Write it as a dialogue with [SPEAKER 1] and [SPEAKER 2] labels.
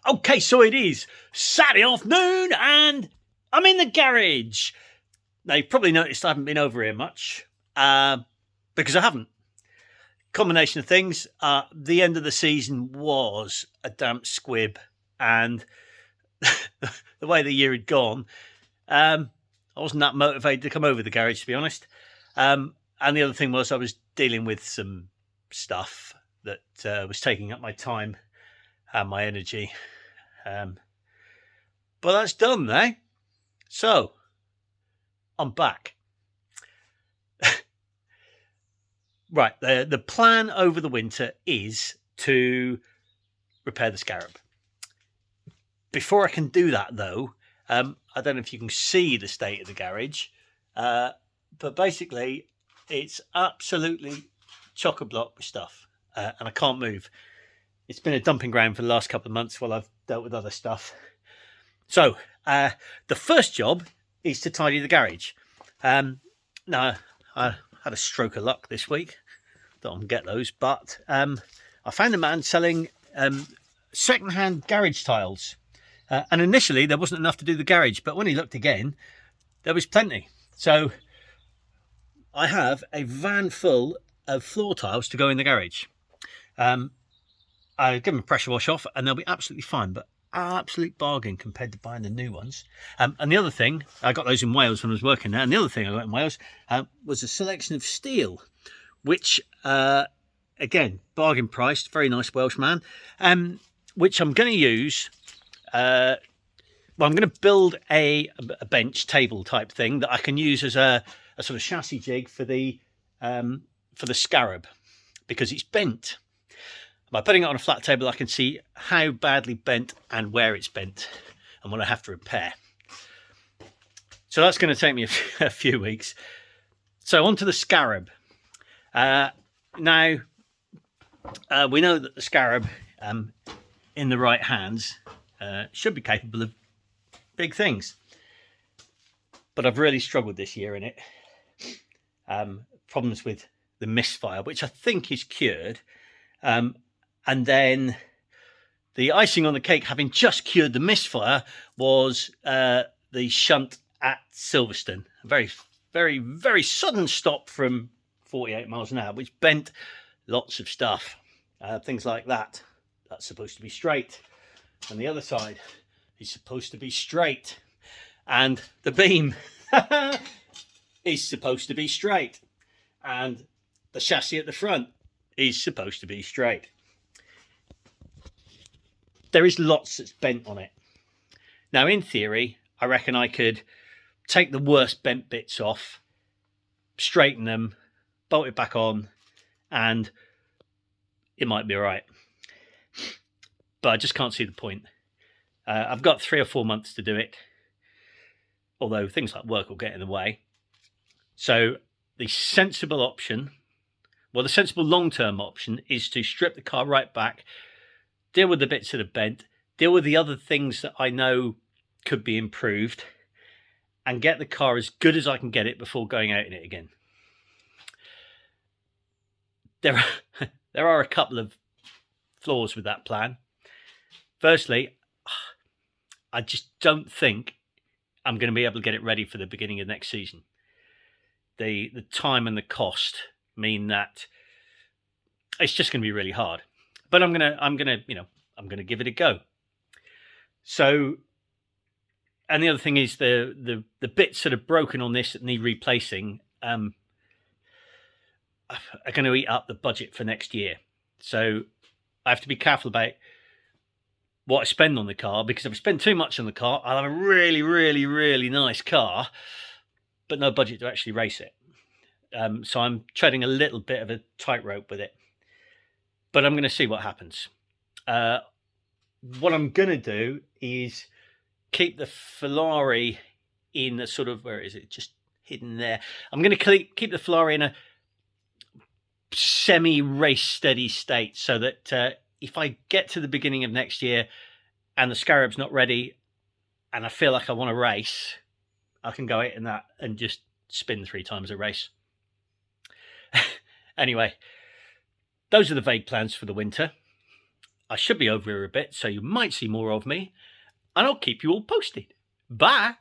[SPEAKER 1] Okay, so it is Saturday afternoon and I'm in the garage. Now, you've probably noticed I haven't been over here much because I haven't. Combination of things. The end of the season was a damp squib, and the way the year had gone, I wasn't that motivated to come over the garage, to be honest. And the other thing was I was dealing with some stuff that was taking up my time and my energy. But that's done now. So, I'm back. Right, the plan over the winter is to repair the Scarab. Before I can do that, though, I don't know if you can see the state of the garage, but basically it's absolutely chock-a-block with stuff, and I can't move. It's been a dumping ground for the last couple of months while I've dealt with other stuff. So, the first job is to tidy the garage. Now, I had a stroke of luck this week. Don't often get those, but I found a man selling second-hand garage tiles. And initially, there wasn't enough to do the garage, but when he looked again, there was plenty. So, I have a van full of floor tiles to go in the garage. I give them a pressure wash off, and they'll be absolutely fine, but absolute bargain compared to buying the new ones. And the other thing, I got those in Wales when I was working there, and the other thing I got in Wales was a selection of steel, which, again, bargain priced, very nice Welsh man, which I'm going to use. I'm going to build a bench table type thing that I can use as a sort of chassis jig for the Scarab, because it's bent. By putting it on a flat table, I can see how badly bent and where it's bent and what I have to repair. So that's going to take me a few weeks. So on to the Scarab. Now, we know that the Scarab, in the right hands, should be capable of big things. But I've really struggled this year in it. Problems with the misfire, which I think is cured. And then the icing on the cake, having just cured the misfire, was the shunt at Silverstone. A very, very, very sudden stop from 48 miles an hour, which bent lots of stuff. Things like that. That's supposed to be straight. And the other side is supposed to be straight. And the beam is supposed to be straight. And the chassis at the front is supposed to be straight. There is lots that's bent on it. Now, in theory, I reckon I could take the worst bent bits off, straighten them, bolt it back on, and it might be all right. But I just can't see the point. I've got 3 or 4 months to do it, although things like work will get in the way. So the sensible option, well, the sensible long-term option is to strip the car right back, deal with the bits that are bent, deal with the other things that I know could be improved, and get the car as good as I can get it before going out in it again. There are a couple of flaws with that plan. Firstly, I just don't think I'm going to be able to get it ready for the beginning of next season. The time and the cost mean that it's just going to be really hard. But I'm gonna give it a go. So, and the other thing is the bits that are broken on this that need replacing are going to eat up the budget for next year. So I have to be careful about what I spend on the car, because if I spend too much on the car, I'll have a really, really, really nice car, but no budget to actually race it. So I'm treading a little bit of a tightrope with it. But I'm going to see what happens. What I'm going to do is keep the Ferrari in a sort of, where is it? Just hidden there. I'm going to keep the Ferrari in a semi-race steady state, so that if I get to the beginning of next year and the Scarab's not ready and I feel like I want to race, I can go out in that and just spin 3 times a race. Anyway, those are the vague plans for the winter. I should be over here a bit, so you might see more of me, and I'll keep you all posted. Bye!